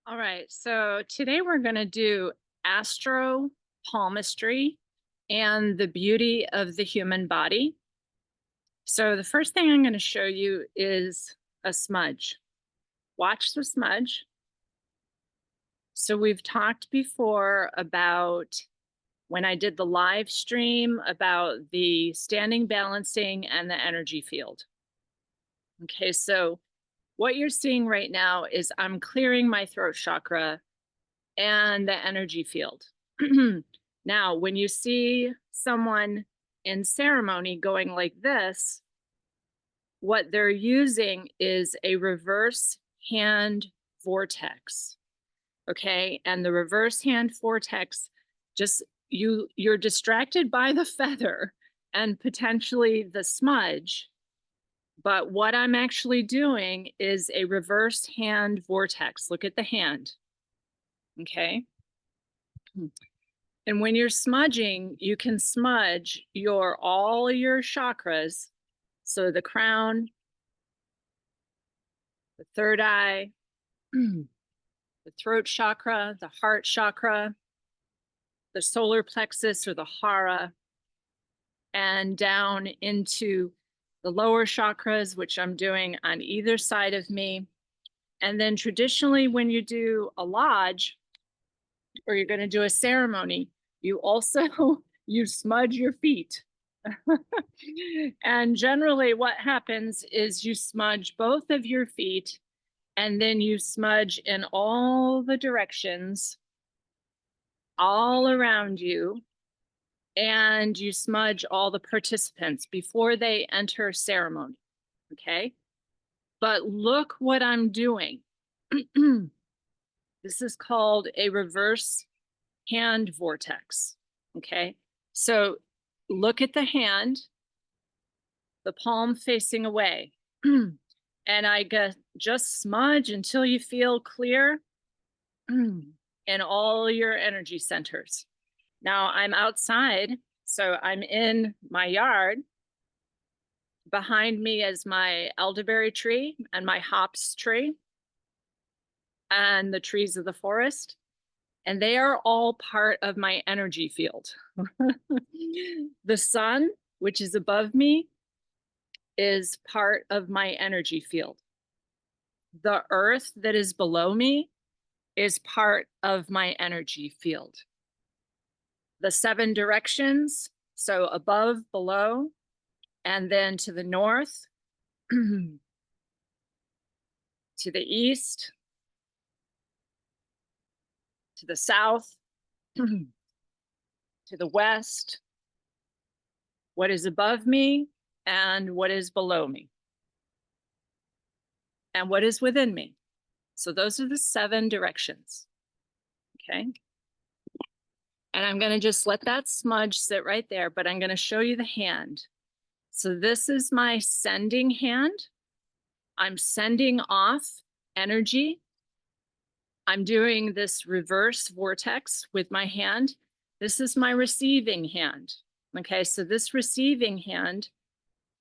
All right, so today we're going to do astro palmistry and the beauty of the human body. So, the first thing I'm going to show you is a smudge. Watch the smudge. So, we've talked before about when I did the live stream about the standing balancing and the energy field. Okay, so what you're seeing right now is I'm clearing my throat chakra and the energy field. Now, when you see someone in ceremony going like this, what they're using is a reverse hand vortex. Okay. And the reverse hand vortex, just you're distracted by the feather and potentially the smudge. But what I'm actually doing is a reverse hand vortex. Look at the hand. Okay. And when you're smudging, you can smudge all your chakras. So the crown, the third eye, the throat chakra, the heart chakra, the solar plexus or the hara, and down into the lower chakras, which I'm doing on either side of me. And then traditionally, when you do a lodge or you're going to do a ceremony, you also you smudge your feet. And generally what happens is you smudge both of your feet and then you smudge in all the directions all around you, and you smudge all the participants before they enter ceremony. Okay, but look what I'm doing. This is called a reverse hand vortex. Okay, so look at the hand, the palm facing away. And I just smudge until you feel clear in all your energy centers. Now I'm outside, so I'm in my yard. Behind me is my elderberry tree and my hops tree and the trees of the forest. And they are all part of my energy field. The sun, which is above me, is part of my energy field. The earth that is below me is part of my energy field. The seven directions, so above, below, and then to the north, to the east, to the south, to the west, what is above me and what is below me, and what is within me. So those are the seven directions. Okay. And I'm going to just let that smudge sit right there, but I'm going to show you the hand. So this is my sending hand. I'm sending off energy. I'm doing this reverse vortex with my hand. This is my receiving hand. Okay, so this receiving hand,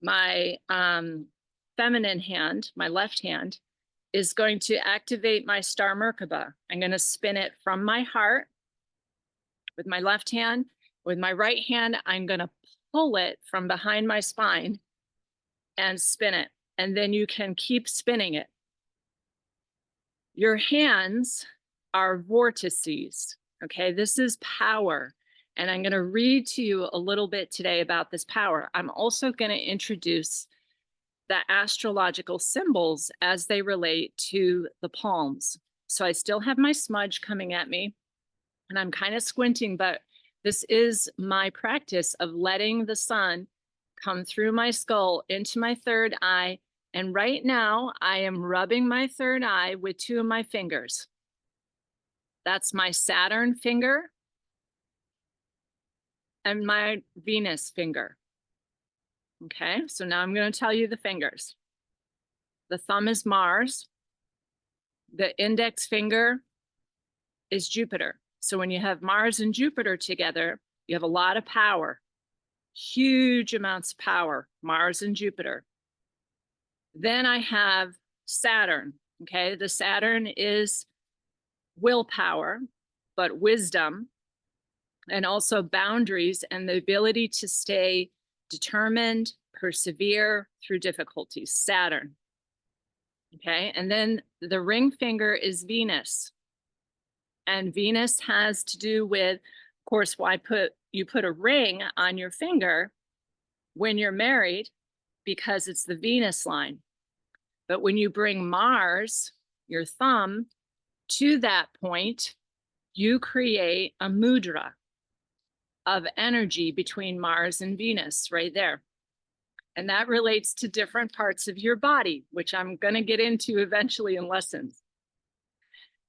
my feminine hand, my left hand, is going to activate my star Merkaba. I'm going to spin it from my heart with my left hand. With my right hand, I'm going to pull it from behind my spine and spin it. And then you can keep spinning it. Your hands are vortices. Okay, this is power. And I'm going to read to you a little bit today about this power. I'm also going to introduce the astrological symbols as they relate to the palms. So I still have my smudge coming at me, and I'm kind of squinting, but this is my practice of letting the sun come through my skull into my third eye. And right now I am rubbing my third eye with two of my fingers. That's my Saturn finger and my Venus finger. Okay, so now I'm going to tell you the fingers. The thumb is Mars. The index finger is Jupiter. So when you have Mars and Jupiter together, you have a lot of power, huge amounts of power, Mars and Jupiter. Then I have Saturn. Okay, the Saturn is willpower, but wisdom, and also boundaries and the ability to stay determined, persevere through difficulties, Saturn. Okay, and then the ring finger is Venus. And Venus has to do with, of course, why you put a ring on your finger when you're married, because it's the Venus line. But when you bring Mars, your thumb, to that point, you create a mudra of energy between Mars and Venus right there. And that relates to different parts of your body, which I'm going to get into eventually in lessons.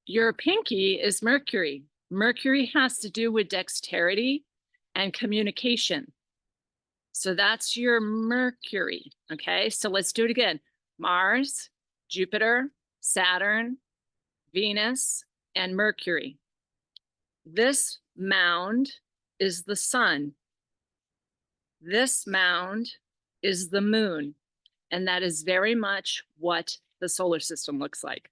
Your pinky is Mercury. Mercury has to do with dexterity and communication. So that's your Mercury. Okay, so let's do it again. Mars, Jupiter, Saturn, Venus, and Mercury. This mound is the sun. This mound is the moon. And that is very much what the solar system looks like.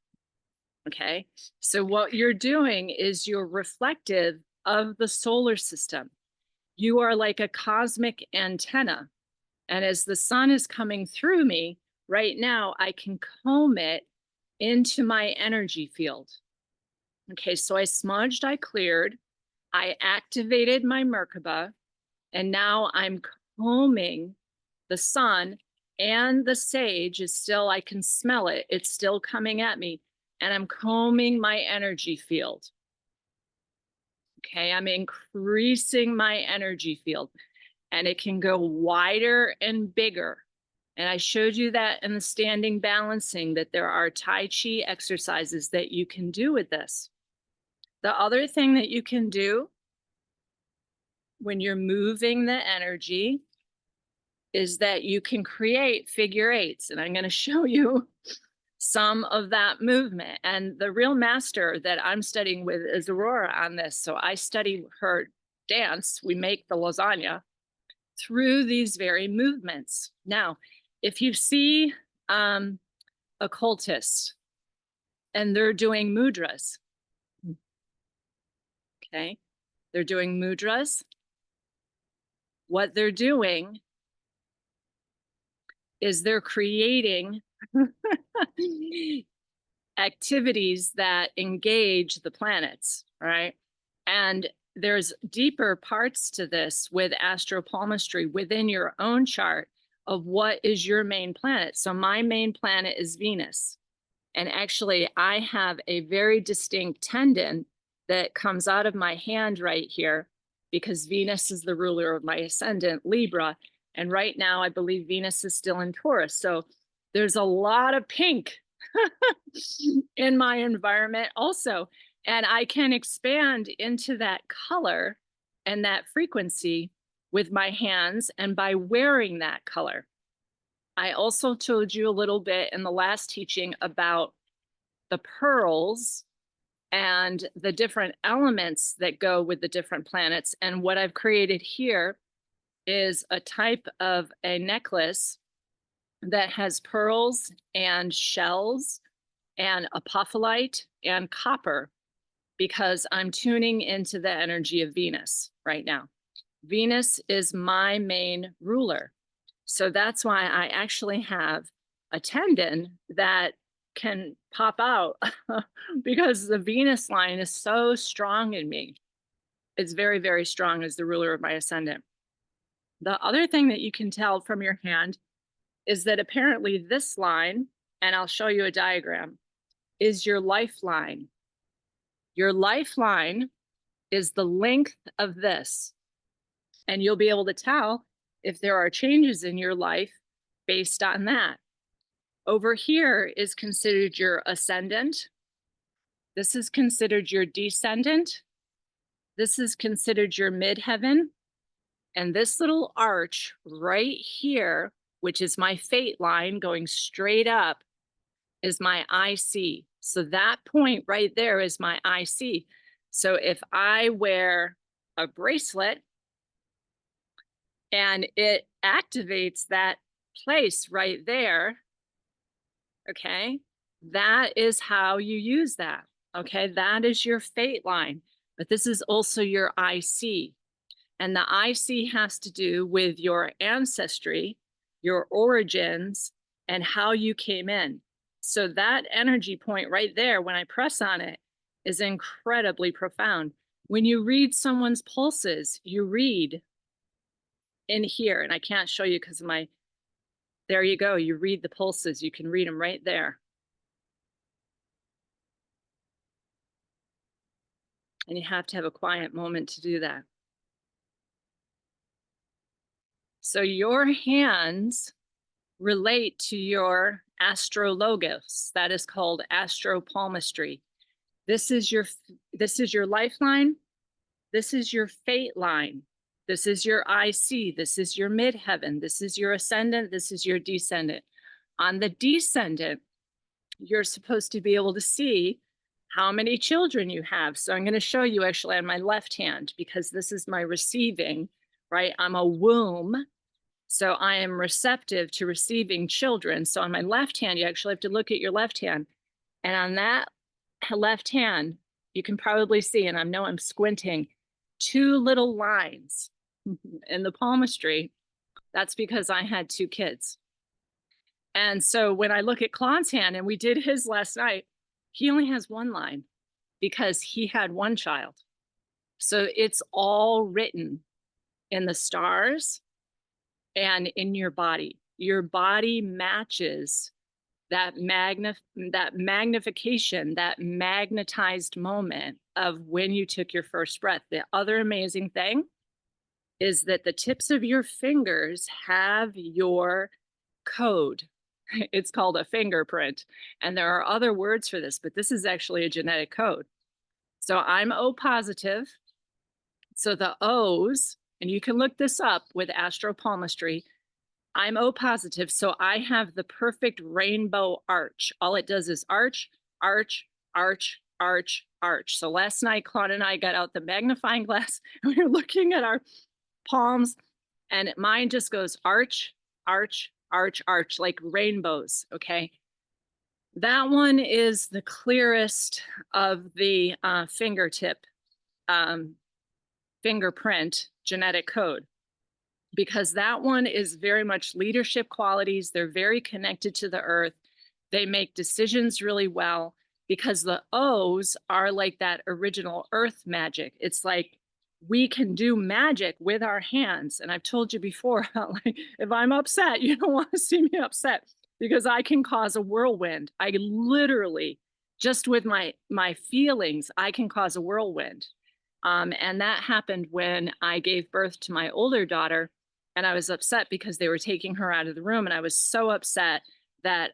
Okay, so what you're doing is you're reflective of the solar system. You are like a cosmic antenna. And as the sun is coming through me right now, I can comb it into my energy field. Okay, so I smudged, I cleared, I activated my Merkaba, and now I'm combing the sun, and the sage is still, I can smell it. It's still coming at me, and I'm combing my energy field. Okay, I'm increasing my energy field, and it can go wider and bigger. And I showed you that in the standing balancing, that there are Tai Chi exercises that you can do with this. The other thing that you can do when you're moving the energy is that you can create figure eights. And I'm going to show you some of that movement. And the real master that I'm studying with is Aurora on this. So I study her dance. We make the lasagna through these very movements. Now, if you see occultists and they're doing mudras, okay, they're doing mudras. What they're doing is they're creating activities that engage the planets, right? And there's deeper parts to this with astropalmistry within your own chart of what is your main planet. So my main planet is Venus. And actually, I have a very distinct tendon that comes out of my hand right here, because Venus is the ruler of my ascendant, Libra. And right now, I believe Venus is still in Taurus. So there's a lot of pink in my environment also. And I can expand into that color and that frequency with my hands and by wearing that color. I also told you a little bit in the last teaching about the pearls and the different elements that go with the different planets. And what I've created here is a type of a necklace that has pearls and shells and apophyllite and copper, because I'm tuning into the energy of Venus right now. Venus is my main ruler. So that's why I actually have a tendon that can pop out because the Venus line is so strong in me. It's very, very strong as the ruler of my ascendant. The other thing that you can tell from your hand is that apparently this line, and I'll show you a diagram, is your lifeline. Your lifeline is the length of this. And you'll be able to tell if there are changes in your life based on that. Over here is considered your ascendant. This is considered your descendant. This is considered your midheaven. And this little arch right here, which is my fate line going straight up, is my IC. So that point right there is my IC. So if I wear a bracelet and it activates that place right there, okay, that is how you use that. Okay, that is your fate line, but this is also your IC. And the IC has to do with your ancestry, your origins, and how you came in. So that energy point right there, when I press on it, is incredibly profound. When you read someone's pulses, you read in here, and I can't show you because of my, there you go. You read the pulses. You can read them right there. And you have to have a quiet moment to do that. So your hands relate to your astrologos. That is called astropalmistry. This is your lifeline. This is your fate line. This is your IC. This is your midheaven. This is your ascendant. This is your descendant. On the descendant, you're supposed to be able to see how many children you have. So I'm going to show you actually on my left hand, because this is my receiving, right? I'm a womb. So I am receptive to receiving children. So on my left hand, you actually have to look at your left hand. And on that left hand, you can probably see, and I know I'm squinting, two little lines in the palmistry. That's because I had two kids. And so when I look at Claude's hand, and we did his last night, he only has one line because he had one child. So it's all written in the stars and in your body. Your body matches that magnification, that magnetized moment of when you took your first breath. The other amazing thing is that the tips of your fingers have your code. It's called a fingerprint. And there are other words for this, but this is actually a genetic code. So I'm O positive. So the O's, and you can look this up with astropalmistry, I'm O positive, so I have the perfect rainbow arch. All it does is arch, arch, arch, arch, arch. So last night, Claude and I got out the magnifying glass and we were looking at our palms, and mine just goes arch, arch, arch, arch, like rainbows, okay? That one is the clearest of the fingertip fingerprint genetic code, because that one is very much leadership qualities. They're very connected to the earth. They make decisions really well, because the O's are like that original earth magic. It's like we can do magic with our hands. And I've told you before, like, if I'm upset, you don't want to see me upset, because I can cause a whirlwind. I literally, just with my feelings, I can cause a whirlwind. And that happened when I gave birth to my older daughter, and I was upset because they were taking her out of the room. And I was so upset that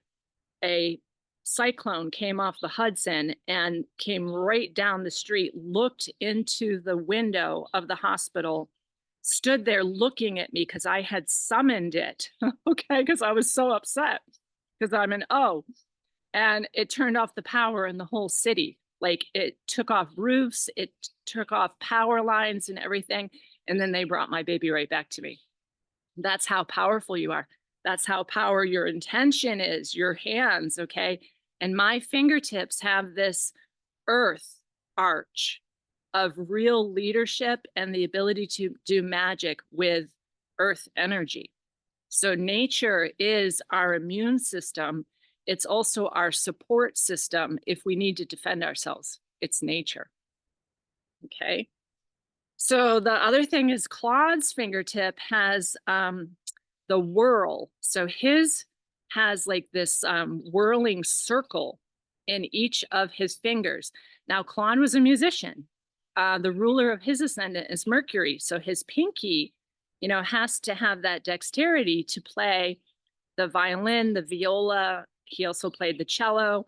a cyclone came off the Hudson and came right down the street, looked into the window of the hospital, stood there looking at me because I had summoned it, okay, because I was so upset because I'm an O. And it turned off the power in the whole city. Like, it took off roofs, it took off power lines and everything. And then they brought my baby right back to me. That's how powerful you are. That's how powerful your intention is, your hands, okay? And my fingertips have this earth arch of real leadership and the ability to do magic with earth energy. So nature is our immune system. It's also our support system if we need to defend ourselves. It's nature, okay? So the other thing is Claude's fingertip has the whirl. So his has like this whirling circle in each of his fingers. Now, Claude was a musician. The ruler of his ascendant is Mercury. So his pinky, you know, has to have that dexterity to play the violin, the viola. He also played the cello.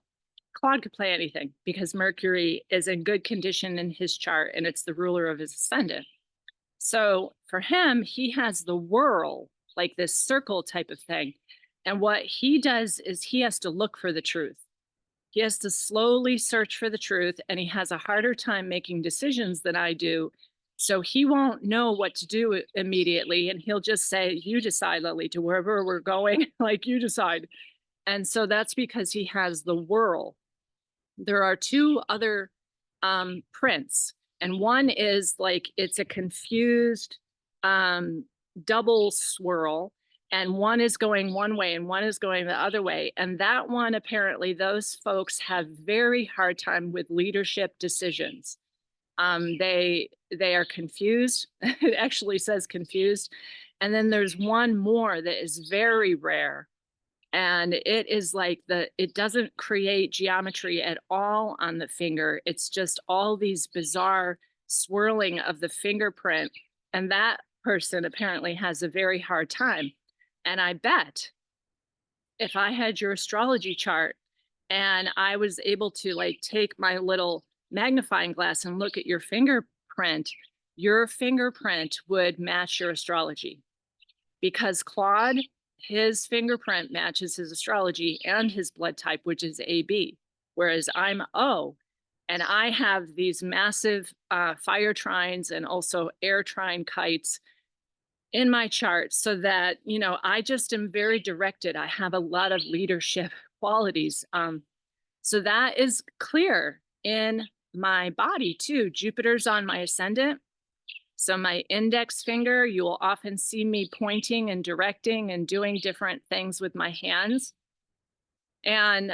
Claude could play anything because Mercury is in good condition in his chart, and it's the ruler of his ascendant. So for him, he has the whirl, like this circle type of thing. And what he does is he has to look for the truth. He has to slowly search for the truth, and he has a harder time making decisions than I do. So he won't know what to do immediately. And he'll just say, you decide, Lily, to wherever we're going, like you decide. And so that's because he has the whirl. there are two other prints, and one is like it's a confused um, double swirl, and one is going one way and one is going the other way. And that one, apparently, those folks have very hard time with leadership decisions. They are confused. It actually says confused. And then there's one more that is very rare, and it is like it doesn't create geometry at all on the finger. It's just all these bizarre swirling of the fingerprint, and that person apparently has a very hard time. And I bet if I had your astrology chart and I was able to like take my little magnifying glass and look at your fingerprint would match your astrology, because Claude, his fingerprint matches his astrology and his blood type, which is AB, whereas I'm O. And I have these massive fire trines and also air trine kites in my chart, so that, I just am very directed. I have a lot of leadership qualities. So that is clear in my body too. Jupiter's on my ascendant. So my index finger, you will often see me pointing and directing and doing different things with my hands. And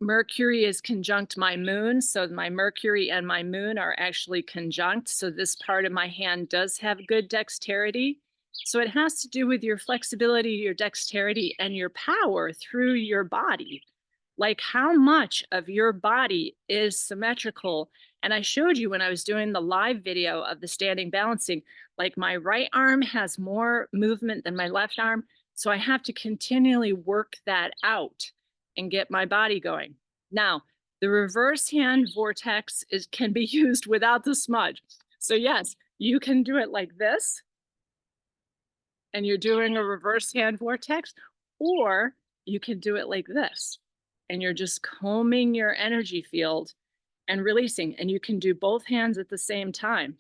Mercury is conjunct my moon. So my Mercury and my moon are actually conjunct. So this part of my hand does have good dexterity. So it has to do with your flexibility, your dexterity, and your power through your body. Like how much of your body is symmetrical. And I showed you when I was doing the live video of the standing balancing, like my right arm has more movement than my left arm. So I have to continually work that out and get my body going. Now, the reverse hand vortex can be used without the smudge. So yes, you can do it like this, and you're doing a reverse hand vortex, or you can do it like this, and you're just combing your energy field and releasing, and you can do both hands at the same time.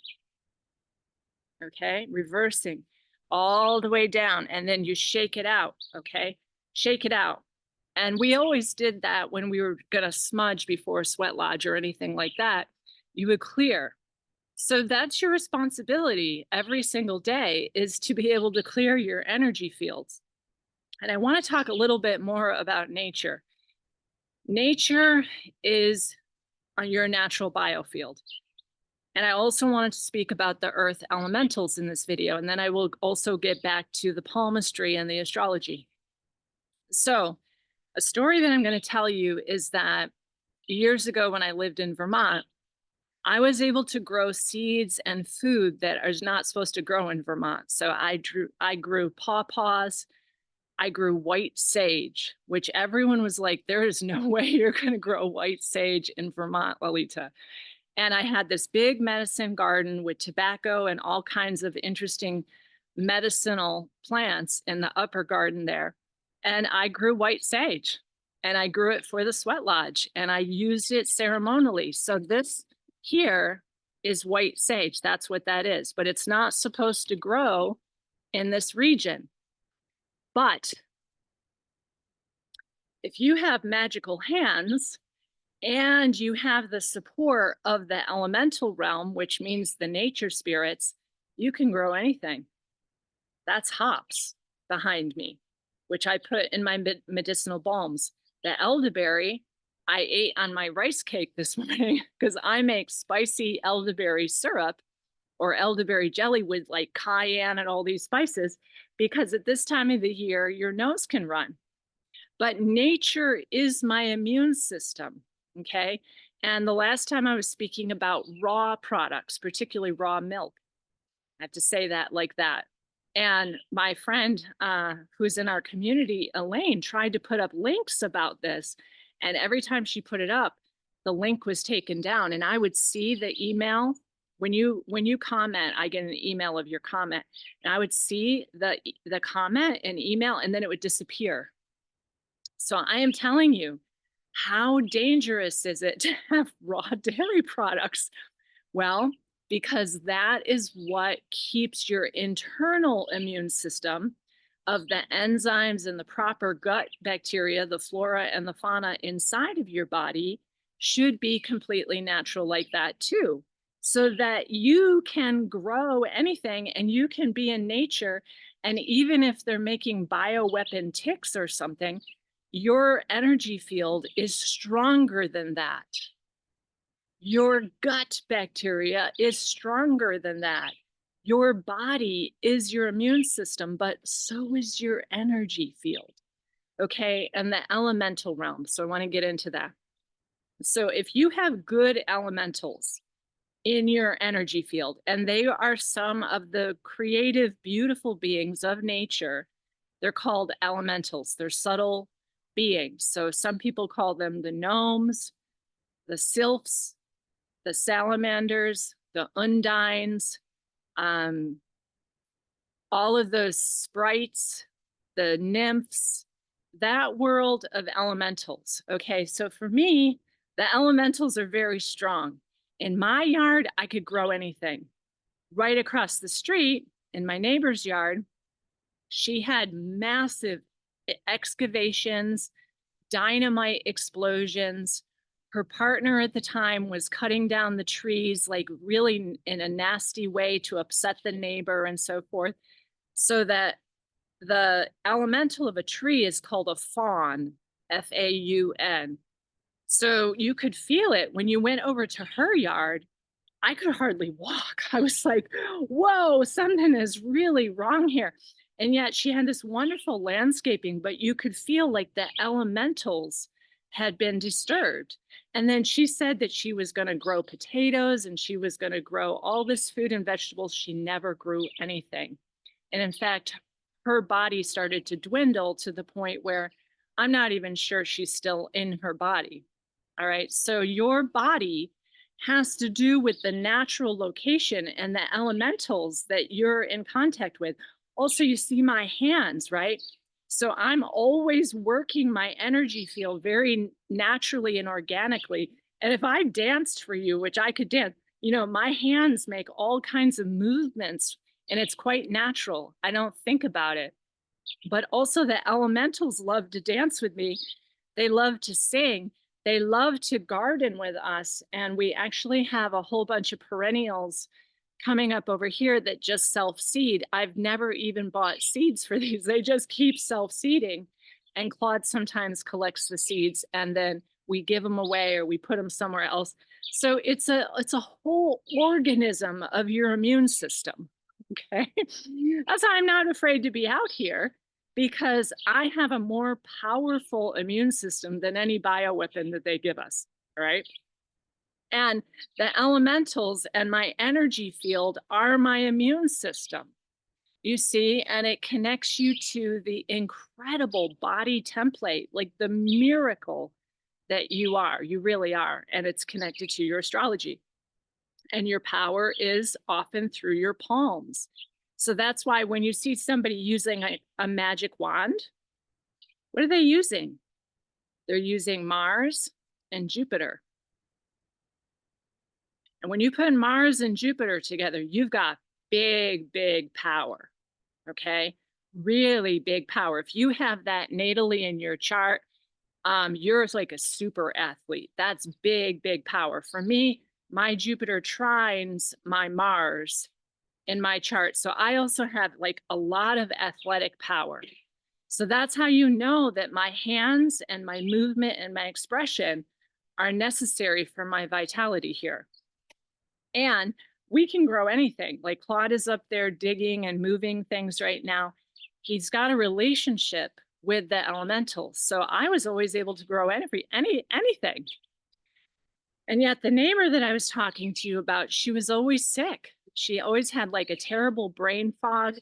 Okay, reversing all the way down, and then you shake it out. Okay, shake it out. And we always did that when we were gonna smudge before Sweat Lodge or anything like that. You would clear. So that's your responsibility every single day, is to be able to clear your energy fields. And I want to talk a little bit more about nature. Nature is on your natural biofield. And I also wanted to speak about the earth elementals in this video. And then I will also get back to the palmistry and the astrology. So a story that I'm going to tell you is that years ago when I lived in Vermont, I was able to grow seeds and food that is not supposed to grow in Vermont. So I grew pawpaws. I grew white sage, which everyone was like, there is no way you're going to grow white sage in Vermont, Lalita. And I had this big medicine garden with tobacco and all kinds of interesting medicinal plants in the upper garden there. And I grew white sage, and I grew it for the Sweat Lodge, and I used it ceremonially. So this here is white sage. That's what that is, but it's not supposed to grow in this region. But if you have magical hands and you have the support of the elemental realm, which means the nature spirits, you can grow anything. That's hops behind me, which I put in my medicinal balms. The elderberry, I ate on my rice cake this morning because I make spicy elderberry syrup or elderberry jelly with like cayenne and all these spices, because at this time of the year, your nose can run. But nature is my immune system, okay? And the last time I was speaking about raw products, particularly raw milk, I have to say that like that. And my friend who's in our community, Elaine, tried to put up links about this. And every time she put it up, the link was taken down. And I would see the email. When you comment, I get an email of your comment. And I would see the comment and email, and then it would disappear. So I am telling you, how dangerous is it to have raw dairy products? Well, because that is what keeps your internal immune system of the enzymes and the proper gut bacteria, the flora and the fauna inside of your body should be completely natural like that too, so that you can grow anything and you can be in nature. And even if they're making bioweapon ticks or something, your energy field is stronger than that. Your gut bacteria is stronger than that. Your body is your immune system, but so is your energy field. Okay. And the elemental realm. So I want to get into that. So if you have good elementals in your energy field, and they are some of the creative, beautiful beings of nature, they're called elementals. They're subtle beings. So some people call them the gnomes, the sylphs, the salamanders, the undines, um, all of those sprites, the nymphs, that world of elementals. Okay, so for me, the elementals are very strong. In my yard, I could grow anything. Right across the street, in my neighbor's yard, she had massive excavations, dynamite explosions. Her partner at the time was cutting down the trees, like really in a nasty way to upset the neighbor and so forth. So that the elemental of a tree is called a faun, Faun. So you could feel it when you went over to her yard. I could hardly walk. I was like, whoa, something is really wrong here. And yet she had this wonderful landscaping, but you could feel like the elementals had been disturbed. And then she said that she was going to grow potatoes and she was going to grow all this food and vegetables. She never grew anything. And in fact, her body started to dwindle to the point where I'm not even sure she's still in her body. All right. So your body has to do with the natural location and the elementals that you're in contact with. Also, you see my hands, right? So I'm always working my energy field very naturally and organically. And if I danced for you, which I could dance, you know, my hands make all kinds of movements and it's quite natural. I don't think about it. But also the elementals love to dance with me. They love to sing. They love to garden with us. And we actually have a whole bunch of perennials coming up over here that just self-seed. I've never even bought seeds for these. They just keep self-seeding. And Claude sometimes collects the seeds and then we give them away or we put them somewhere else. So it's a whole organism of your immune system. Okay. That's why I'm not afraid to be out here, because I have a more powerful immune system than any bioweapon that they give us. All right. And the elementals and my energy field are my immune system, you see, and it connects you to the incredible body template, like the miracle that you are. You really are. And it's connected to your astrology. And your power is often through your palms. So that's why when you see somebody using a magic wand, what are they using? They're using Mars and Jupiter. And when you put Mars and Jupiter together, you've got big, big power. Okay. Really big power. If you have that natally in your chart, you're like a super athlete. That's big, big power. For me, my Jupiter trines my Mars in my chart. So I also have like a lot of athletic power. So that's how you know that my hands and my movement and my expression are necessary for my vitality here. And we can grow anything. Like Claude is up there digging and moving things right now. He's got a relationship with the elementals. So I was always able to grow anything. And yet the neighbor that I was talking to you about, she was always sick. She always had like a terrible brain fog.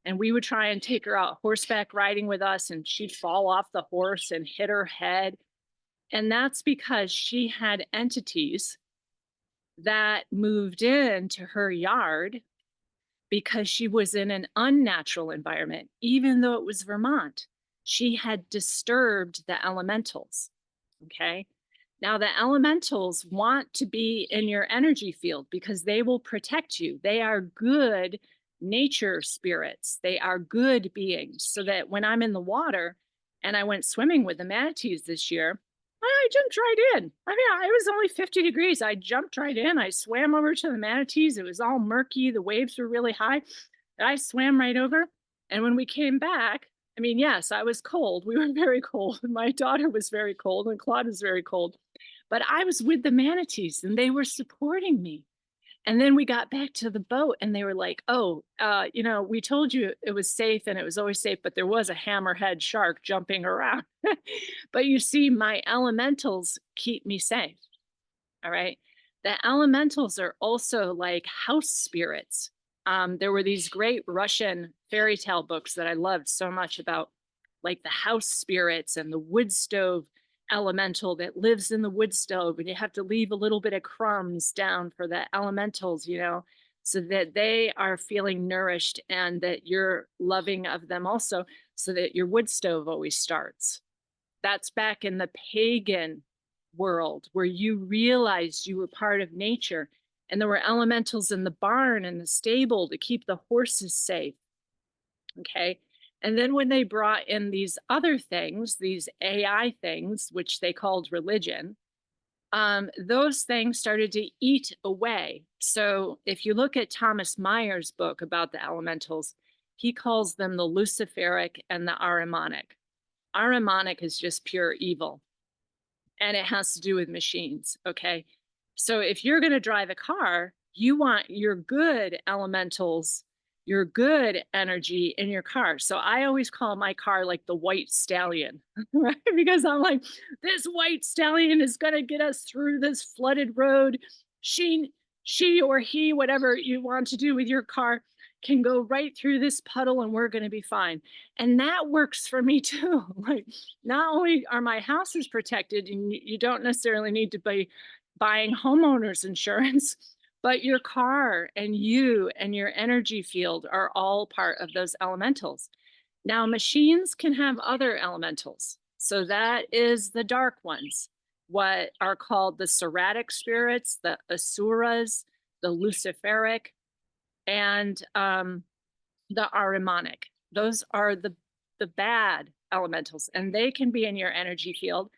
And we would try and take her out horseback riding with us and she'd fall off the horse and hit her head. And that's because she had entities that moved into her yard because she was in an unnatural environment. Even though it was Vermont, she had disturbed the elementals. Okay. Now, the elementals want to be in your energy field because they will protect you. They are good nature spirits. They are good beings. So that when I'm in the water and I went swimming with the manatees this year, I jumped right in. I mean, it was only 50 degrees. I jumped right in. I swam over to the manatees. It was all murky. The waves were really high. And I swam right over. And when we came back, I mean, yes, I was cold. We were very cold. My daughter was very cold, and Claude was very cold. But I was with the manatees and they were supporting me. And then we got back to the boat and they were like, oh, we told you it was safe and it was always safe, but there was a hammerhead shark jumping around. But you see, my elementals keep me safe. All right. The elementals are also like house spirits. There were these great Russian fairy tale books that I loved so much about like the house spirits and the wood stove elemental that lives in the wood stove. And you have to leave a little bit of crumbs down for the elementals, so that they are feeling nourished and that you're loving of them also, so that your wood stove always starts. That's back in the pagan world where you realized you were part of nature and there were elementals in the barn and the stable to keep the horses safe. Okay. And then when they brought in these other things, these AI things, which they called religion, those things started to eat away. So if you look at Thomas Meyer's book about the elementals, he calls them the Luciferic and the Ahrimanic. Ahrimanic is just pure evil, and it has to do with machines. Okay. So if you're going to drive a car, you want your good elementals, your good energy in your car. So I always call my car like the white stallion, right? Because I'm like, this white stallion is going to get us through this flooded road. She or he, whatever you want to do with your car, can go right through this puddle and we're going to be fine. And that works for me too. Like, not only are my houses protected and you don't necessarily need to be buying homeowners insurance, but your car and you and your energy field are all part of those elementals. Now, machines can have other elementals. So that is the dark ones, what are called the Seratic spirits, the Asuras, the Luciferic, and the Ahrimanic. Those are the bad elementals, and they can be in your energy field,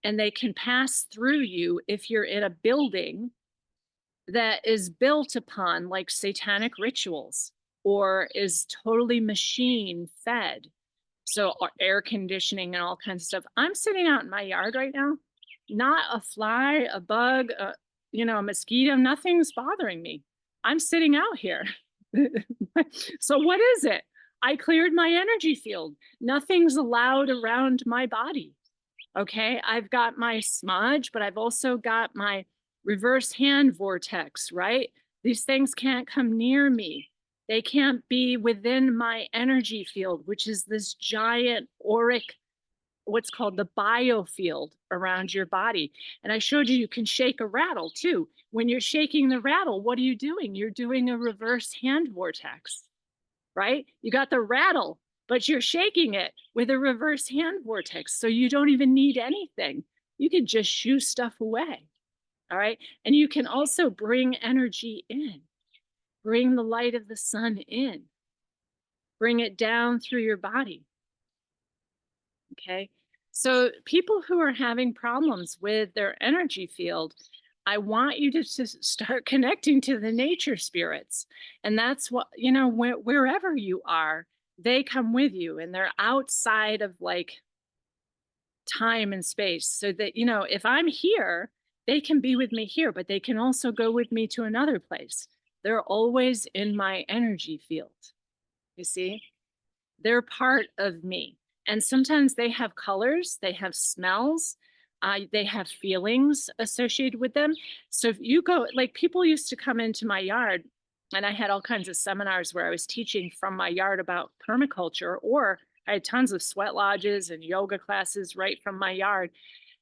and they can pass through you if you're in a building that is built upon like satanic rituals or is totally machine fed. So air conditioning and all kinds of stuff. I'm sitting out in my yard right now, not a fly, a bug, a mosquito, nothing's bothering me. I'm sitting out here. So what is it? I cleared my energy field. Nothing's allowed around my body. Okay, I've got my smudge, but I've also got my reverse hand vortex, right? These things can't come near me. They can't be within my energy field, which is this giant auric, what's called the biofield around your body. And I showed you can shake a rattle too. When you're shaking the rattle, what are you doing? You're doing a reverse hand vortex, right? You got the rattle, but you're shaking it with a reverse hand vortex. So you don't even need anything. You can just shoo stuff away. All right. And you can also bring energy in, bring the light of the sun in, bring it down through your body. Okay. So people who are having problems with their energy field, I want you to start connecting to the nature spirits. And that's what, wherever you are, they come with you and they're outside of like time and space. So that, if I'm here, they can be with me here, but they can also go with me to another place. They're always in my energy field. You see, they're part of me. And sometimes they have colors, they have smells, they have feelings associated with them. So if you go, like people used to come into my yard, and I had all kinds of seminars where I was teaching from my yard about permaculture, or I had tons of sweat lodges and yoga classes right from my yard.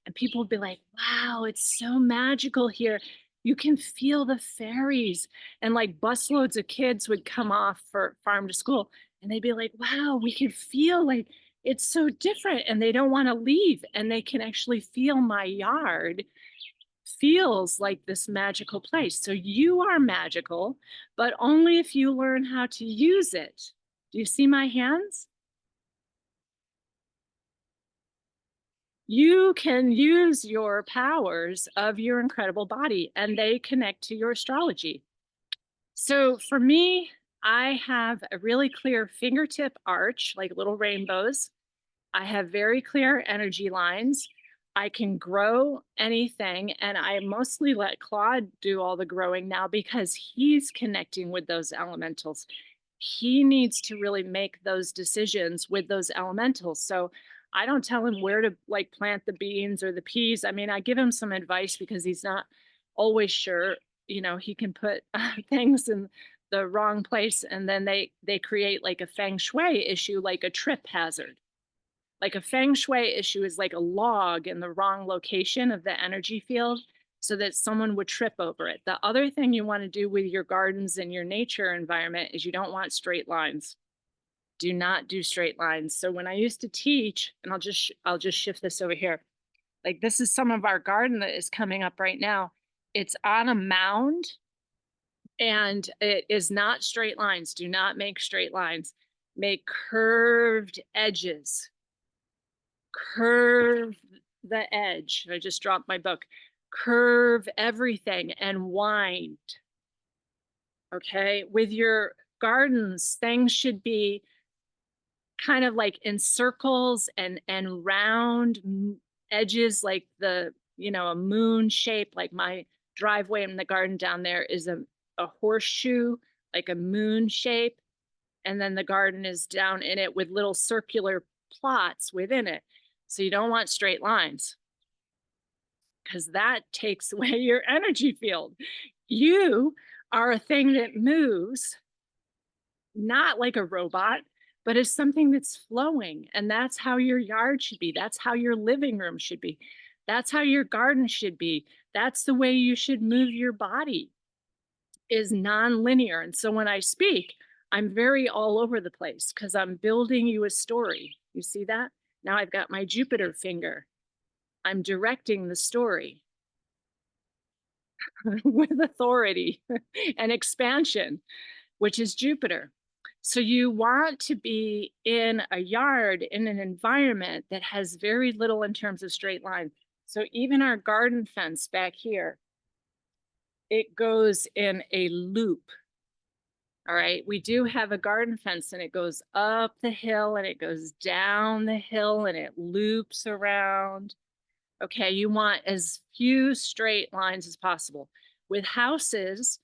And people would be like, wow, it's so magical here. You can feel the fairies. And like busloads of kids would come off for farm to school and they'd be like, wow, we can feel like it's so different. And they don't want to leave. And they can actually feel my yard feels like this magical place. So you are magical, but only if you learn how to use it. Do you see my hands? You can use your powers of your incredible body and they connect to your astrology. So for me, I have a really clear fingertip arch, like little rainbows. I have very clear energy lines. I can grow anything, and I mostly let Claude do all the growing now because he's connecting with those elementals. He needs to really make those decisions with those elementals. So I don't tell him where to like plant the beans or the peas. I mean, I give him some advice because he's not always sure. You know, he can put things in the wrong place, and then they create like a feng shui issue, like a trip hazard. Like a feng shui issue is like a log in the wrong location of the energy field so that someone would trip over it. The other thing you want to do with your gardens and your nature environment is you don't want straight lines. Do not do straight lines. So when I used to teach, and I'll just shift this over here. Like this is some of our garden that is coming up right now. It's on a mound and it is not straight lines. Do not make straight lines. Make curved edges. Curve the edge. I just dropped my book. Curve everything and wind. Okay, with your gardens, things should be kind of like in circles and round edges, like the, you know, a moon shape. Like my driveway in the garden down there is a horseshoe, like a moon shape, and then the garden is down in it with little circular plots within it. So you don't want straight lines because that takes away your energy field. You are a thing that moves, not like a robot, but as something that's flowing. And that's how your yard should be. That's how your living room should be. That's how your garden should be. That's the way you should move your body, is non-linear. And so when I speak, I'm very all over the place because I'm building you a story. You see that? Now I've got my Jupiter finger. I'm directing the story with authority and expansion, which is Jupiter. So you want to be in a yard, in an environment that has very little in terms of straight line. So even our garden fence back here, it goes in a loop. All right, we do have a garden fence and it goes up the hill and it goes down the hill and it loops around. Okay, you want as few straight lines as possible. With houses,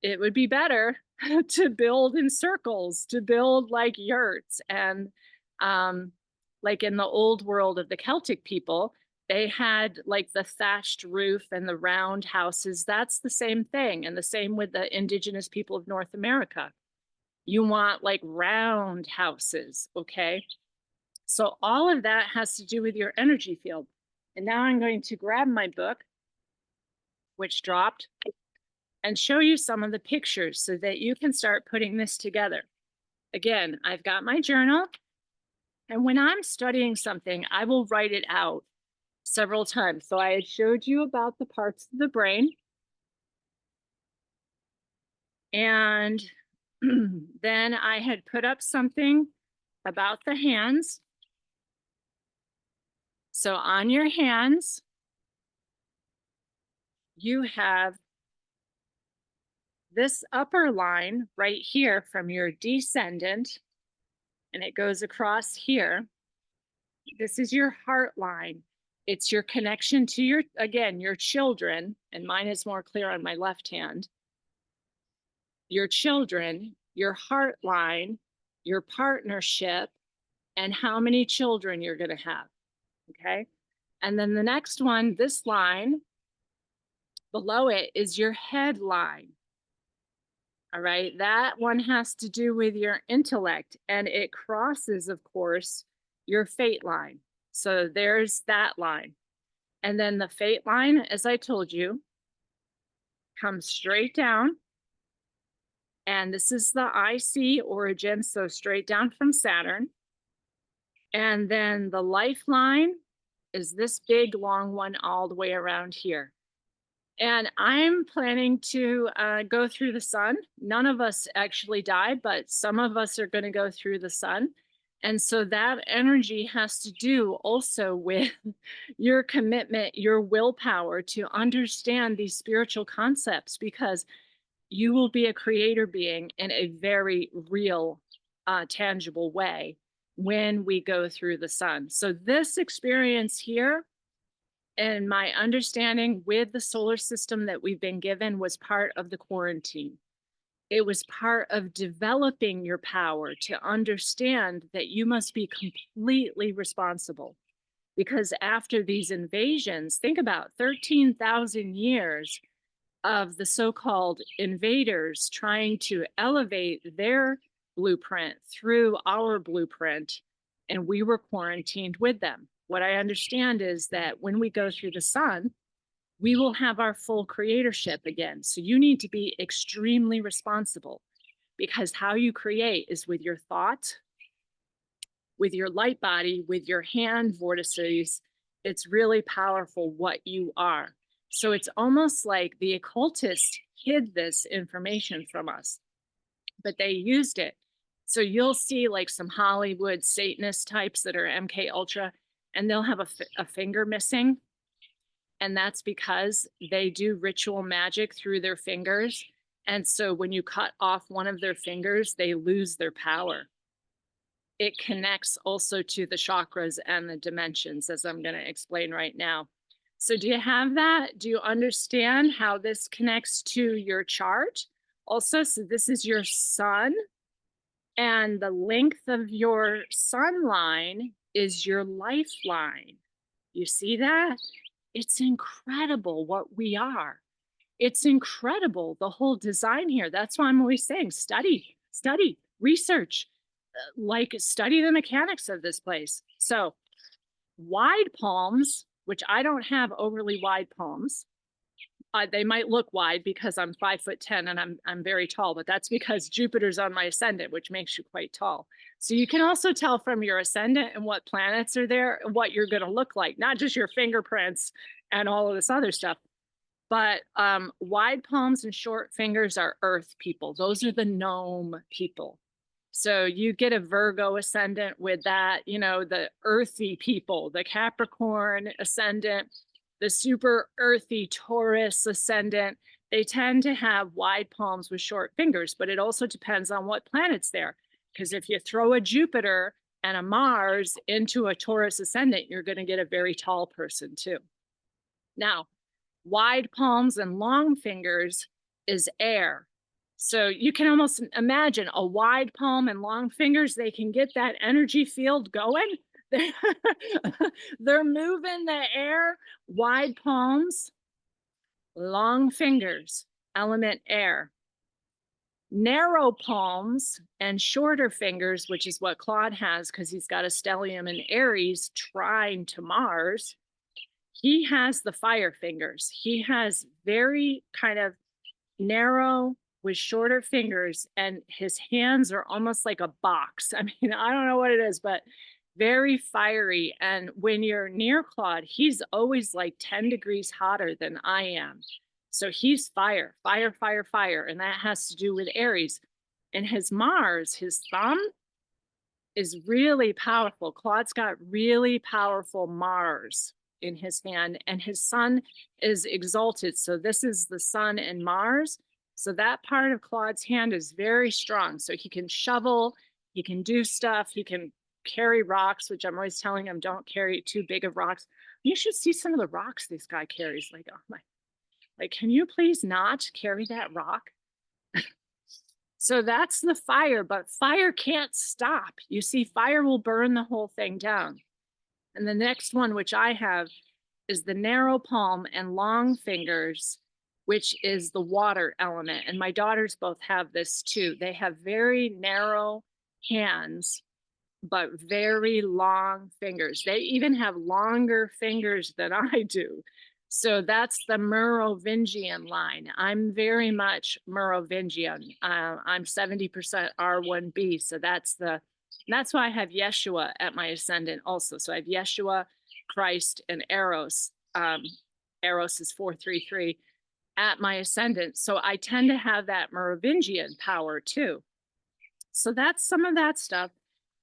it would be better to build in circles, to build like yurts. And like in the old world of the Celtic people, they had like the thatched roof and the round houses. That's the same thing. And the same with the indigenous people of North America. You want like round houses, okay? So all of that has to do with your energy field. And now I'm going to grab my book, which dropped, and show you some of the pictures so that you can start putting this together. Again, I've got my journal, and when I'm studying something, I will write it out several times. So I had showed you about the parts of the brain. And then I had put up something about the hands. So on your hands, you have this upper line right here from your descendant, and it goes across here. This is your heart line. It's your connection to your, again, your children, and mine is more clear on my left hand. Your children, your heart line, your partnership, and how many children you're going to have. Okay. And then the next one, this line below it is your head line. All right. That one has to do with your intellect, and it crosses, of course, your fate line. So there's that line. And then the fate line, as I told you, comes straight down. And this is the IC origin, so straight down from Saturn. And then the lifeline is this big long one all the way around here. And I'm planning to go through the sun. None of us actually died, but some of us are going to go through the sun. And so that energy has to do also with your commitment, your willpower to understand these spiritual concepts, because you will be a creator being in a very real, tangible way when we go through the sun. So, this experience here, and my understanding with the solar system that we've been given, was part of the quarantine. It was part of developing your power to understand that you must be completely responsible. Because after these invasions, think about 13,000 years of the so-called invaders trying to elevate their blueprint through our blueprint, and we were quarantined with them. What I understand is that when we go through the sun, we will have our full creatorship again. So you need to be extremely responsible, because how you create is with your thought, with your light body, with your hand vortices. It's really powerful what you are. So it's almost like the occultists hid this information from us, but they used it. So you'll see like some Hollywood Satanist types that are MK Ultra, and they'll have a finger missing. And that's because they do ritual magic through their fingers. And so when you cut off one of their fingers, they lose their power. It connects also to the chakras and the dimensions, as I'm going to explain right now. So do you have that? Do you understand how this connects to your chart? Also, so this is your sun, and the length of your sun line is your lifeline. You see that? It's incredible what we are. It's incredible, the whole design here. That's why I'm always saying, study, research, like study the mechanics of this place. So wide palms, which I don't have overly wide palms. They might look wide because I'm 5'10" and I'm very tall, but that's because Jupiter's on my ascendant, which makes you quite tall. So you can also tell from your ascendant and what planets are there, what you're going to look like, not just your fingerprints and all of this other stuff. But wide palms and short fingers are earth people. Those are the gnome people. So you get a Virgo ascendant with that, you know, the earthy people, the Capricorn ascendant, the super earthy Taurus ascendant. They tend to have wide palms with short fingers, but it also depends on what planet's there. Because if you throw a Jupiter and a Mars into a Taurus ascendant, you're going to get a very tall person too. Now, wide palms and long fingers is air. So you can almost imagine a wide palm and long fingers, they can get that energy field going. They're moving the air. Wide palms, long fingers, element air. Narrow palms and shorter fingers, which is what Claude has because he's got a stellium in Aries trine to Mars. He has the fire fingers. He has very kind of narrow with shorter fingers, and his hands are almost like a box. I mean, I don't know what it is, but very fiery. And when you're near Claude, he's always like 10 degrees hotter than I am. So he's fire, fire, fire, fire. And that has to do with Aries. And his Mars, his thumb, is really powerful. Claude's got really powerful Mars in his hand, and his sun is exalted. So this is the sun and Mars. So that part of Claude's hand is very strong. So he can shovel, he can do stuff, he can carry rocks, which I'm always telling him, don't carry too big of rocks. You should see some of the rocks this guy carries. Like, oh my, like, can you please not carry that rock? So that's the fire, but fire can't stop. You see, fire will burn the whole thing down. And the next one, which I have, is the narrow palm and long fingers, which is the water element. And my daughters both have this too. They have very narrow hands, but very long fingers. They even have longer fingers than I do. So that's the Merovingian line. I'm very much Merovingian. I'm 70% R1B. So that's why I have Yeshua at my ascendant also. So I have Yeshua, Christ, and Eros. Eros is 433. at my ascendant. So I tend to have that Merovingian power too. So that's some of that stuff.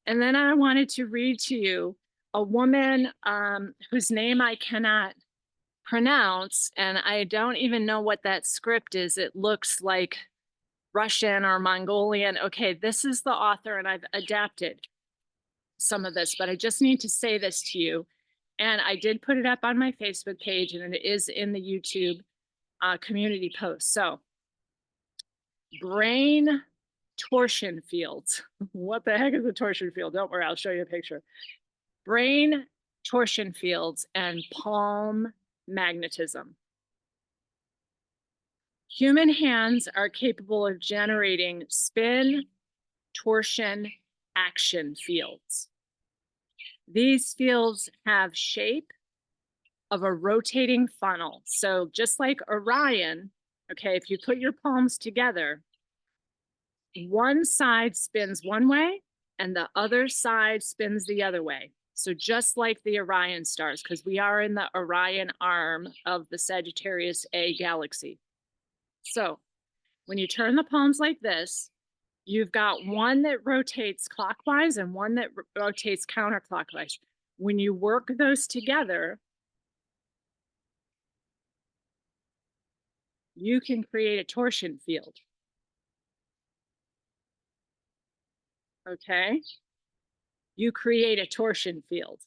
And then I wanted to read to you a woman whose name I cannot pronounce, and I don't even know what that script is. It looks like Russian or Mongolian. Okay, this is the author, and I've adapted some of this, but I just need to say this to you. And I did put it up on my Facebook page, and it is in the YouTube community post. So, brain torsion fields. What the heck is a torsion field? Don't worry, I'll show you a picture. Brain torsion fields and palm magnetism. Human hands are capable of generating spin, torsion, action fields. These fields have shape of a rotating funnel. So just like Orion, okay, if you put your palms together, one side spins one way and the other side spins the other way. So just like the Orion stars, because we are in the Orion arm of the Sagittarius A galaxy. So when you turn the palms like this, you've got one that rotates clockwise and one that rotates counterclockwise. When you work those together, you can create a torsion field. Okay? You create a torsion field.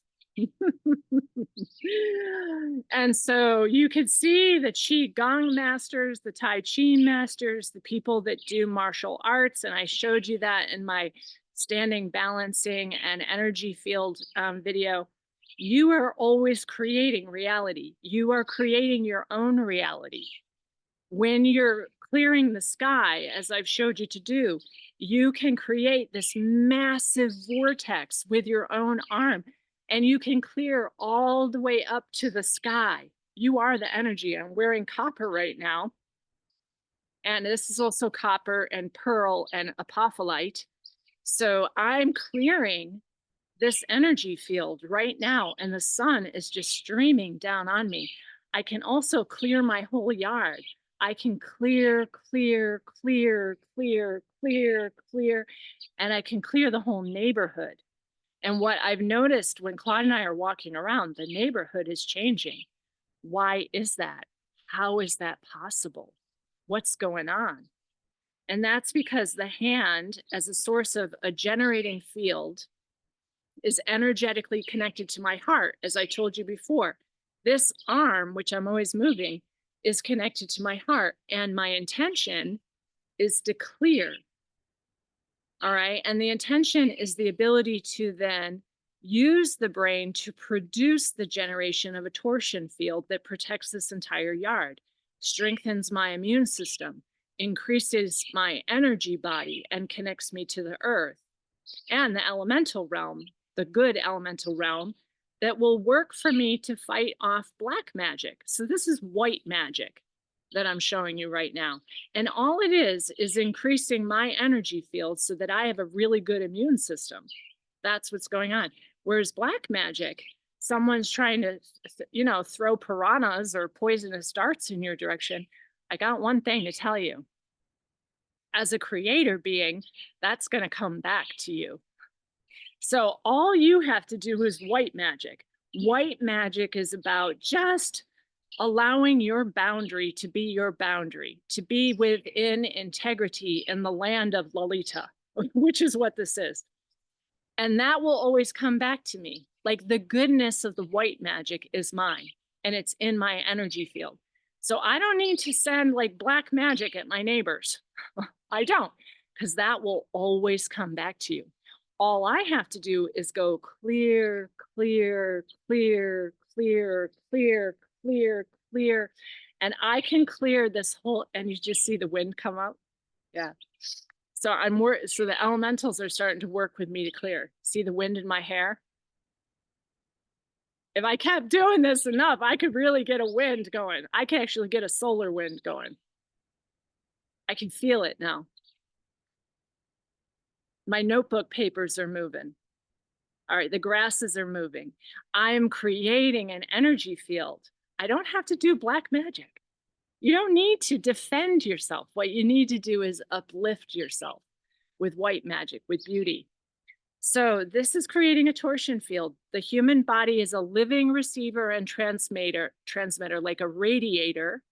And so you could see the Qi Gong masters, the Tai Chi masters, the people that do martial arts. And I showed you that in my standing balancing and energy field video. You are always creating reality. You are creating your own reality. When you're clearing the sky, as I've showed you to do, you can create this massive vortex with your own arm, and you can clear all the way up to the sky. You are the energy. I'm wearing copper right now. And this is also copper and pearl and apophyllite. So I'm clearing this energy field right now, and the sun is just streaming down on me. I can also clear my whole yard. I can clear, clear, clear, clear, clear, clear, and I can clear the whole neighborhood. And what I've noticed when Claude and I are walking around, the neighborhood is changing. Why is that? How is that possible? What's going on? And that's because the hand, as a source of a generating field, is energetically connected to my heart. As I told you before, this arm, which I'm always moving, is connected to my heart. And my intention is to clear. All right. And the intention is the ability to then use the brain to produce the generation of a torsion field that protects this entire yard, strengthens my immune system, increases my energy body, and connects me to the earth and the elemental realm, the good elemental realm that will work for me to fight off black magic. So this is white magic that I'm showing you right now. And all it is increasing my energy field so that I have a really good immune system. That's what's going on. Whereas black magic, someone's trying to, throw piranhas or poisonous darts in your direction. I got one thing to tell you. As a creator being, that's going to come back to you. So all you have to do is white magic. White magic is about just allowing your boundary to be your boundary, to be within integrity in the land of Lalita, which is what this is. And that will always come back to me. Like the goodness of the white magic is mine, and it's in my energy field. So I don't need to send like black magic at my neighbors. I don't, because that will always come back to you. All I have to do is go clear, clear, clear, clear, clear, clear, clear. And I can clear this whole, and you just see the wind come up. Yeah. So so the elementals are starting to work with me to clear. See the wind in my hair? If I kept doing this enough, I could really get a wind going. I can actually get a solar wind going. I can feel it now. My notebook papers are moving. All right, the grasses are moving. I'm creating an energy field. I don't have to do black magic. You don't need to defend yourself. What you need to do is uplift yourself with white magic, with beauty. So this is creating a torsion field. The human body is a living receiver and transmitter like a radiator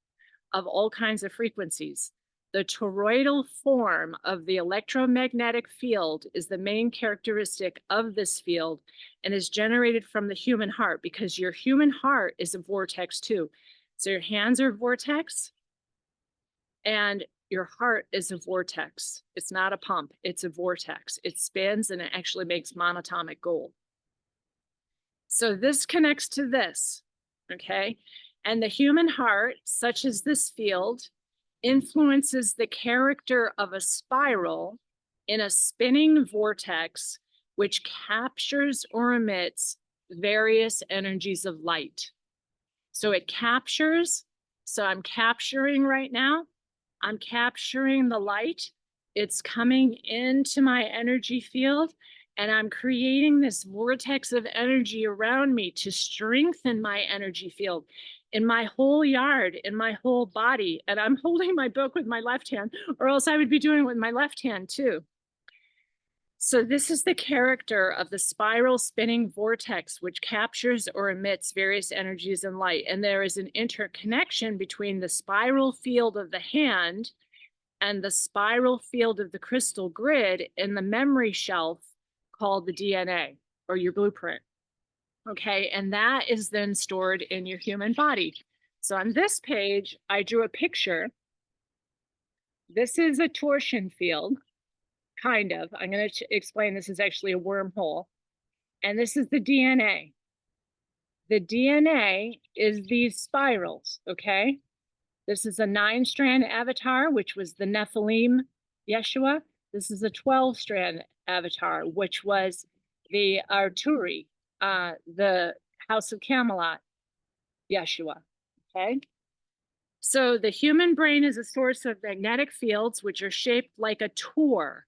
of all kinds of frequencies. The toroidal form of the electromagnetic field is the main characteristic of this field and is generated from the human heart, because your human heart is a vortex too. So your hands are vortex and your heart is a vortex. It's not a pump, it's a vortex. It spins and it actually makes monatomic gold. So this connects to this, okay? And the human heart, such as this field, influences the character of a spiral in a spinning vortex, which captures or emits various energies of light. So it captures, so I'm capturing right now, I'm capturing the light. It's coming into my energy field, and I'm creating this vortex of energy around me to strengthen my energy field in my whole yard, in my whole body. And I'm holding my book with my left hand, or else I would be doing it with my left hand too. So this is the character of the spiral spinning vortex, which captures or emits various energies and light. And there is an interconnection between the spiral field of the hand and the spiral field of the crystal grid in the memory shelf called the DNA, or your blueprint. Okay, and that is then stored in your human body. So on this page, I drew a picture. This is a torsion field, kind of. I'm going to explain this is actually a wormhole. And this is the DNA. The DNA is these spirals, okay? This is a 9-strand avatar, which was the Nephilim Yeshua. This is a 12-strand avatar, which was the Arturi, the House of Camelot Yeshua, okay? So the human brain is a source of magnetic fields, which are shaped like a tour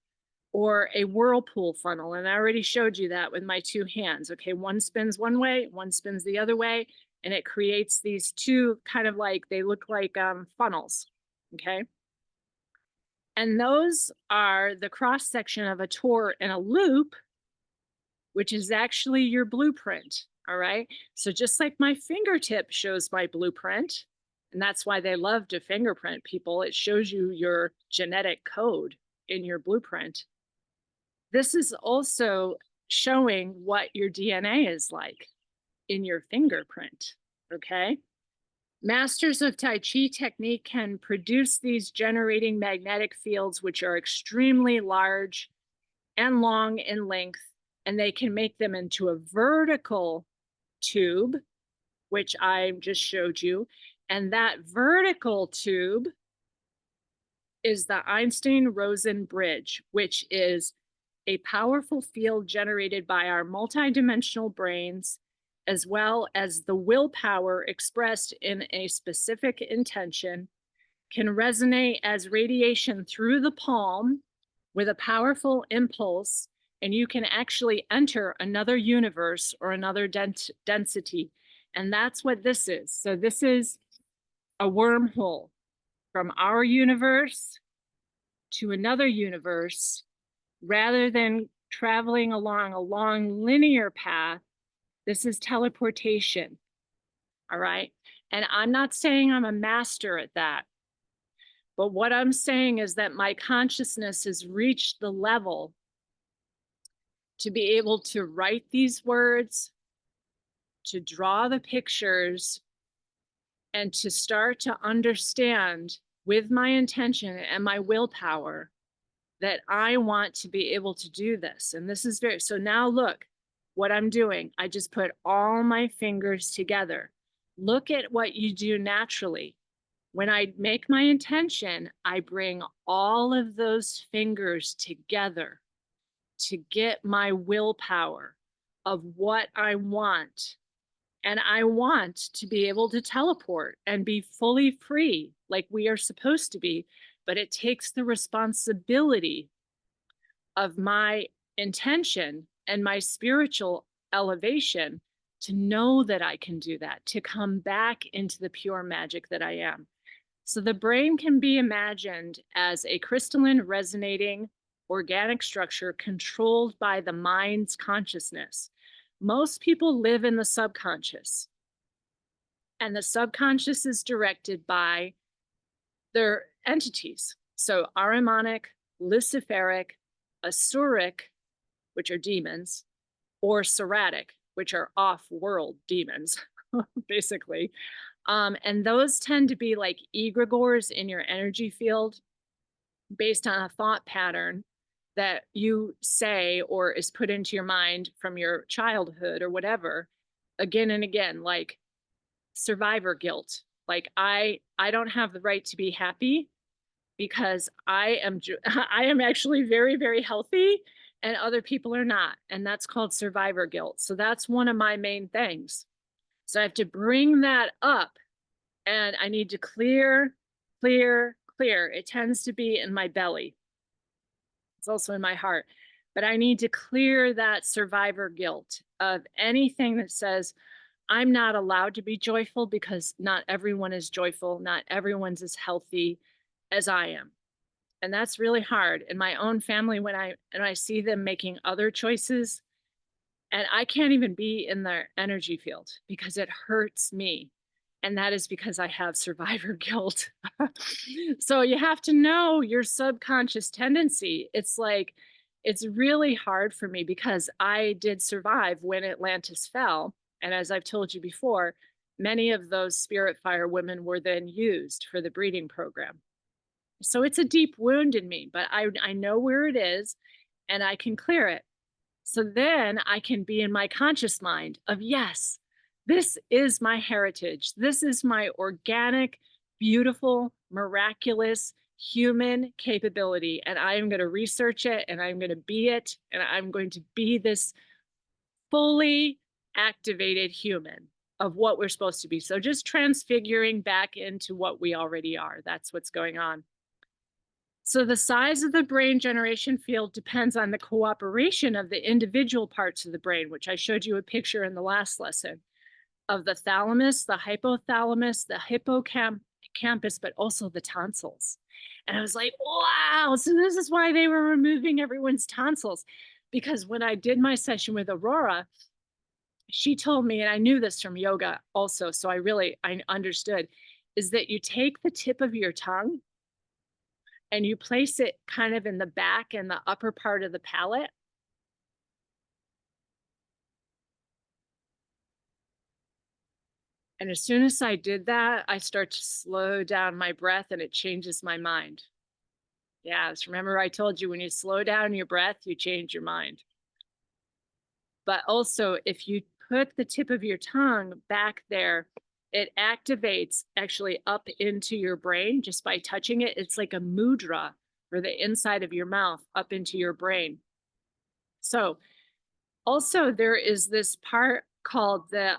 or a whirlpool funnel. And I already showed you that with my two hands. Okay, one spins one way, one spins the other way, and it creates these two kind of like, they look like funnels, okay? And those are the cross section of a tour in a loop, which is actually your blueprint, all right? So just like my fingertip shows my blueprint, and that's why they love to fingerprint people, it shows you your genetic code in your blueprint. This is also showing what your DNA is like in your fingerprint, okay? Masters of Tai Chi technique can produce these generating magnetic fields, which are extremely large and long in length, and they can make them into a vertical tube, which I just showed you. And that vertical tube is the Einstein-Rosen bridge, which is a powerful field generated by our multidimensional brains, as well as the willpower expressed in a specific intention, can resonate as radiation through the palm with a powerful impulse, and you can actually enter another universe or another density. And that's what this is. So this is a wormhole from our universe to another universe. Rather than traveling along a long linear path, this is teleportation, all right? And I'm not saying I'm a master at that, but what I'm saying is that my consciousness has reached the level to be able to write these words, to draw the pictures, and to start to understand with my intention and my willpower that I want to be able to do this. And this is very, so now look what I'm doing. I just put all my fingers together. Look at what you do naturally. When I make my intention, I bring all of those fingers together to get my willpower of what I want. And I want to be able to teleport and be fully free like we are supposed to be, but it takes the responsibility of my intention and my spiritual elevation to know that I can do that, to come back into the pure magic that I am. So the brain can be imagined as a crystalline, resonating, organic structure controlled by the mind's consciousness. Most people live in the subconscious, and the subconscious is directed by their entities. So Ahrimanic, Luciferic, Asuric, which are demons, or Seratic, which are off-world demons, basically. And those tend to be like egregores in your energy field based on a thought pattern that you say or is put into your mind from your childhood or whatever, again and again, like survivor guilt. Like I don't have the right to be happy because I am actually very, very healthy and other people are not. And that's called survivor guilt. So that's one of my main things. So I have to bring that up and I need to clear, clear, clear. It tends to be in my belly. It's also in my heart. But I need to clear that survivor guilt of anything that says, I'm not allowed to be joyful because not everyone is joyful. Not everyone's as healthy as I am. And that's really hard. In my own family, when I see them making other choices, and I can't even be in their energy field because it hurts me. And that is because I have survivor guilt. So you have to know your subconscious tendency. It's like, it's really hard for me because I did survive when Atlantis fell. And as I've told you before, many of those spirit fire women were then used for the breeding program. So it's a deep wound in me, but I know where it is and I can clear it. So then I can be in my conscious mind of, yes, this is my heritage. This is my organic, beautiful, miraculous human capability. And I am going to research it and I'm going to be it. And I'm going to be this fully activated human of what we're supposed to be. So just transfiguring back into what we already are. That's what's going on. So the size of the brain generation field depends on the cooperation of the individual parts of the brain, which I showed you a picture in the last lesson, of the thalamus, the hypothalamus, the hippocampus, but also the tonsils. And I was like, wow, so this is why they were removing everyone's tonsils. Because when I did my session with Aurora, she told me, and I knew this from yoga also, so I understood, is that you take the tip of your tongue and you place it kind of in the back and the upper part of the palate. And as soon as I did that, I start to slow down my breath and it changes my mind. Yes, remember I told you when you slow down your breath, you change your mind. But also if you put the tip of your tongue back there, it activates actually up into your brain just by touching it. It's like a mudra for the inside of your mouth up into your brain. So also there is this part called the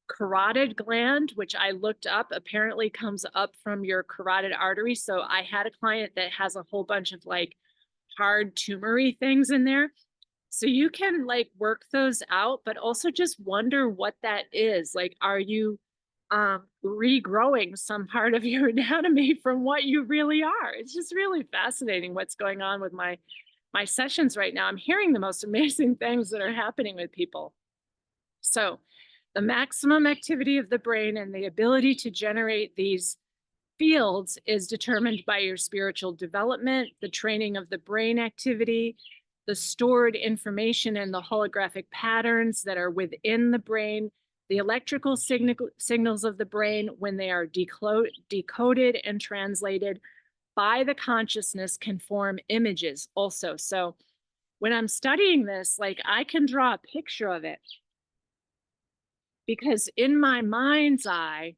carotid gland, which I looked up, apparently comes up from your carotid artery. So I had a client that has a whole bunch of like hard tumory things in there. So you can like work those out, but also just wonder what that is. Like, are you regrowing some part of your anatomy from what you really are? It's just really fascinating what's going on with my sessions right now. I'm hearing the most amazing things that are happening with people. So the maximum activity of the brain and the ability to generate these fields is determined by your spiritual development, the training of the brain activity, the stored information and the holographic patterns that are within the brain, the electrical signals of the brain when they are decoded and translated by the consciousness can form images also. So when I'm studying this, like I can draw a picture of it because in my mind's eye,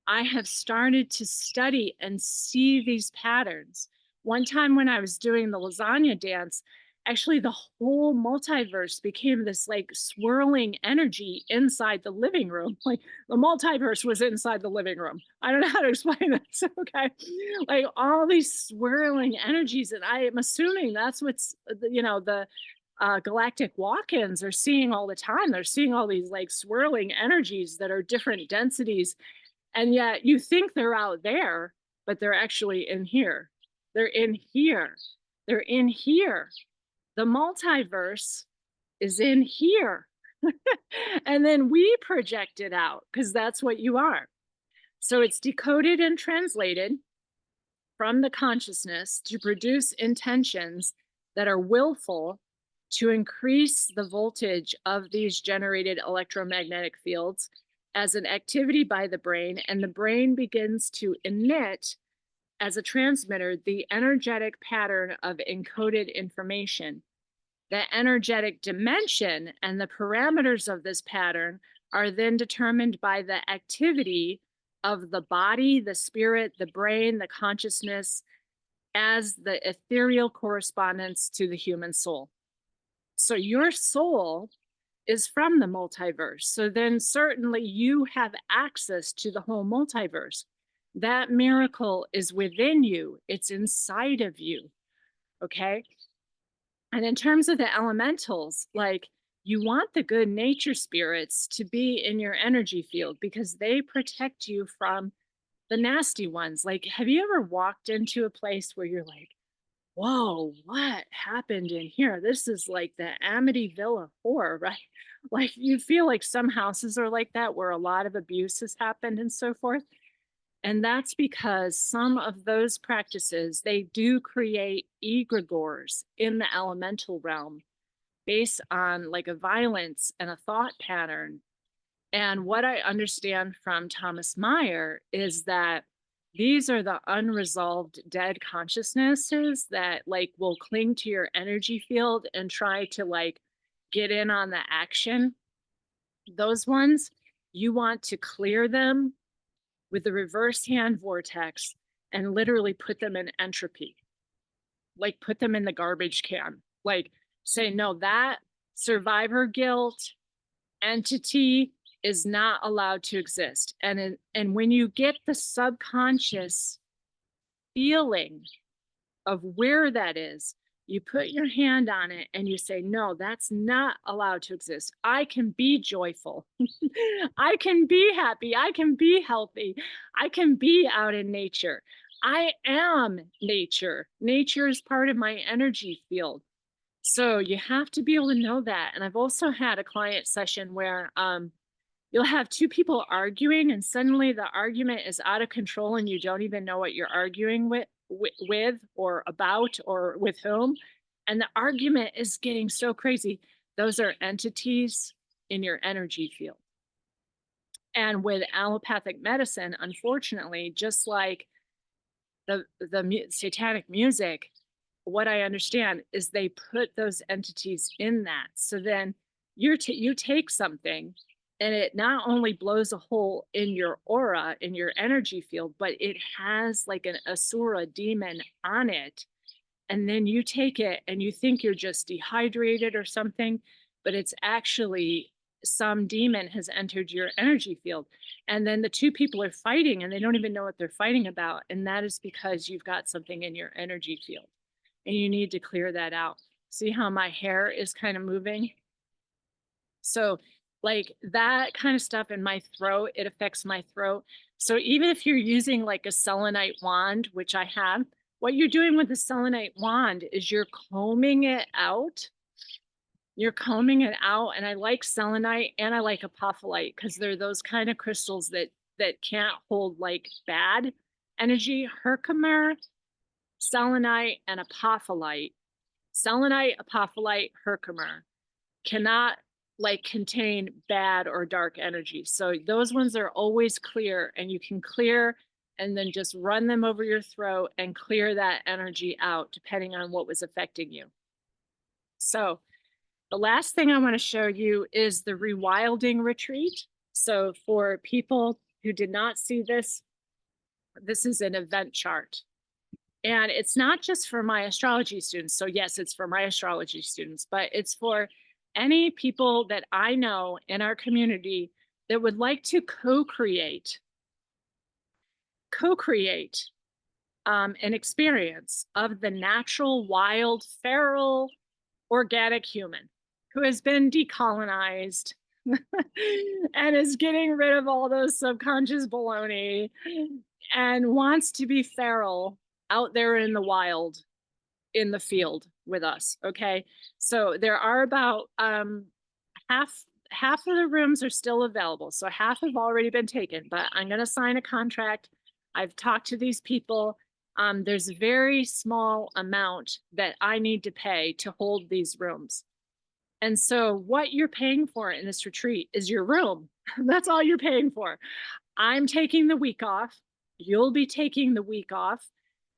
I have started to study and see these patterns. One time when I was doing the lasagna dance, actually the whole multiverse became this like swirling energy inside the living room. Like the multiverse was inside the living room. I don't know how to explain this. Okay. Like all these swirling energies. And I am assuming that's what's, you know, the galactic walk-ins are seeing all the time. They're seeing all these like swirling energies that are different densities. And yet you think they're out there, but they're actually in here. They're in here. They're in here. The multiverse is in here. And then we project it out because that's what you are. So it's decoded and translated from the consciousness to produce intentions that are willful to increase the voltage of these generated electromagnetic fields as an activity by the brain, and the brain begins to emit as a transmitter the energetic pattern of encoded information. The energetic dimension and the parameters of this pattern are then determined by the activity of the body, the spirit, the brain, the consciousness, as the ethereal correspondence to the human soul. So your soul is from the multiverse. So then certainly you have access to the whole multiverse. That miracle is within you. It's inside of you. Okay. And in terms of the elementals, like, you want the good nature spirits to be in your energy field because they protect you from the nasty ones. Like, have you ever walked into a place where you're like, whoa, what happened in here? This is like the Amityville horror, right? Like, you feel like some houses are like that where a lot of abuse has happened and so forth. And that's because some of those practices, they do create egregores in the elemental realm based on like a violence and a thought pattern. And what I understand from Thomas Meyer is that these are the unresolved dead consciousnesses that like will cling to your energy field and try to like get in on the action. Those ones, you want to clear them with the reverse hand vortex and literally put them in entropy. Like, put them in the garbage can. Like, say, no, that survivor guilt entity is not allowed to exist. And when you get the subconscious feeling of where that is, you put your hand on it and you say, no, that's not allowed to exist. I can be joyful. I can be happy. I can be healthy. I can be out in nature. I am nature. Nature is part of my energy field. So you have to be able to know that. And I've also had a client session where you'll have two people arguing and suddenly the argument is out of control and you don't even know what you're arguing with or about or with whom. And the argument is getting so crazy. Those are entities in your energy field. And with allopathic medicine, unfortunately, just like the satanic music, what I understand is they put those entities in that. So then you take something and it not only blows a hole in your aura, in your energy field, but it has like an asura demon on it. And then you take it and you think you're just dehydrated or something, but it's actually some demon has entered your energy field. And then the two people are fighting and they don't even know what they're fighting about. And that is because you've got something in your energy field and you need to clear that out. See how my hair is kind of moving? So like that kind of stuff in my throat, it affects my throat. So even if you're using like a selenite wand, which I have, what you're doing with the selenite wand is you're combing it out. You're combing it out. And I like selenite and I like apophyllite because they're those kind of crystals that can't hold like bad energy. Herkimer, selenite, and apophyllite. Selenite, apophyllite, Herkimer cannot like contain bad or dark energy. So those ones are always clear and you can clear and then just run them over your throat and clear that energy out depending on what was affecting you. So the last thing I want to show you is the rewilding retreat. So for people who did not see this, this is an event chart. And it's not just for my astrology students. So yes, it's for my astrology students, but it's for any people that I know in our community that would like to co-create an experience of the natural, wild, feral, organic human who has been decolonized and is getting rid of all those subconscious baloney and wants to be feral out there in the wild, in the field with us. Okay. So there are about half half of the rooms are still available. So half have already been taken, but I'm going to sign a contract. I've talked to these people. There's a very small amount that I need to pay to hold these rooms. And so what you're paying for in this retreat is your room. That's all you're paying for. I'm taking the week off. You'll be taking the week off.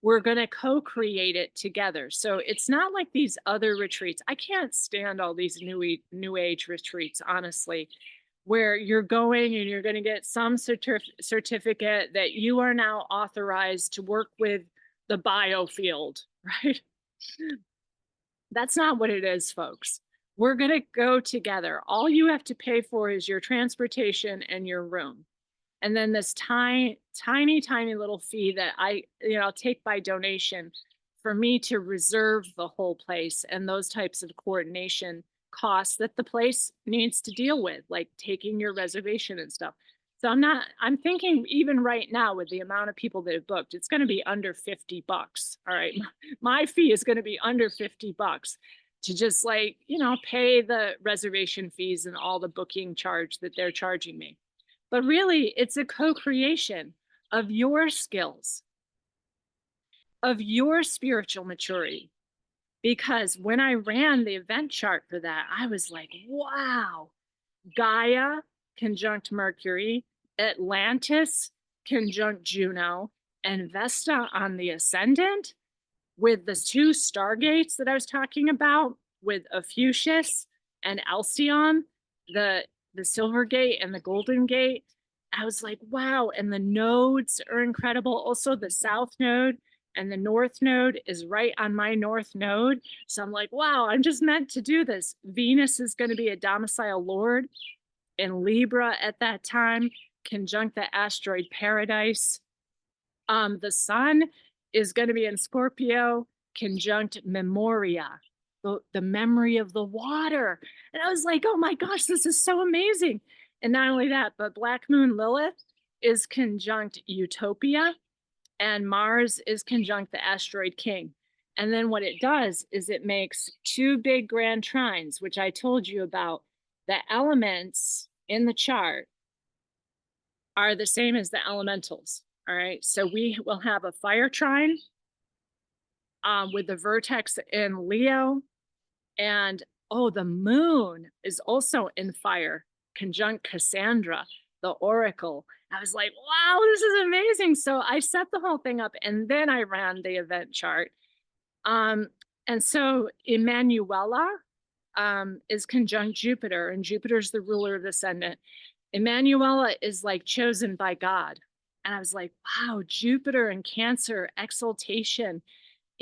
We're going to co-create it together. So it's not like these other retreats. I can't stand all these new age retreats, honestly, where you're going and you're going to get some certificate that you are now authorized to work with the biofield, right? That's not what it is, folks. We're going to go together. All you have to pay for is your transportation and your room. And then this tiny little fee that I'll take by donation for me to reserve the whole place and those types of coordination costs that the place needs to deal with, like taking your reservation and stuff. So I'm thinking even right now with the amount of people that have booked, it's going to be under $50. All right. My fee is going to be under $50 to just pay the reservation fees and all the booking charge that they're charging me. But really, it's a co-creation of your skills, of your spiritual maturity. Because when I ran the event chart for that, I was like, wow, Gaia conjunct Mercury, Atlantis conjunct Juno, and Vesta on the ascendant with the two stargates that I was talking about with Ophiuchus and Alcyon, the Silver Gate and the Golden Gate. I was like, wow. And the nodes are incredible. Also, the South Node and the North Node is right on my North Node. So I'm like, wow, I'm just meant to do this. Venus is going to be a domicile lord in Libra at that time, conjunct the asteroid Paradise. The sun is going to be in Scorpio, conjunct Memoria, the memory of the water. And I was like, oh my gosh, this is so amazing. And not only that, but Black Moon Lilith is conjunct Utopia, and Mars is conjunct the asteroid King. And then what it does is it makes two big grand trines, which I told you about. The elements in the chart are the same as the elementals. All right, so we will have a fire trine with the vertex in Leo. And the moon is also in fire, conjunct Cassandra, the oracle. I was like, wow, this is amazing. So I set the whole thing up and then I ran the event chart. And so Emanuela is conjunct Jupiter, and Jupiter's the ruler of the ascendant. Emanuela is like chosen by God. And I was like, wow, Jupiter and Cancer, exaltation,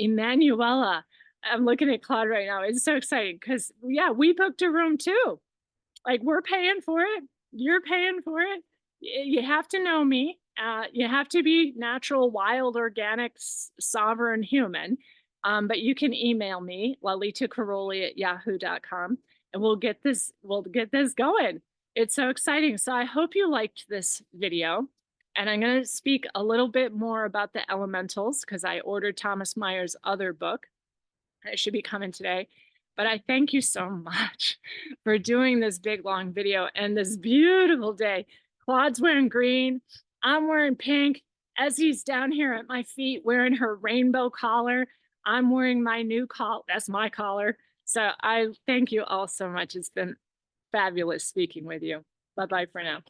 Emanuela. I'm looking at Claude right now. It's so exciting because, yeah, we booked a room too. Like, we're paying for it. You're paying for it. You have to know me. You have to be natural, wild, organic, sovereign human. But you can email me, lalitakaroli@yahoo.com, and we'll get this going. It's so exciting. So I hope you liked this video. And I'm going to speak a little bit more about the elementals because I ordered Thomas Meyer's other book. It should be coming today. But I thank you so much for doing this big, long video and this beautiful day. Claude's wearing green. I'm wearing pink. Essie's down here at my feet wearing her rainbow collar. I'm wearing my new collar. That's my collar. So I thank you all so much. It's been fabulous speaking with you. Bye-bye for now.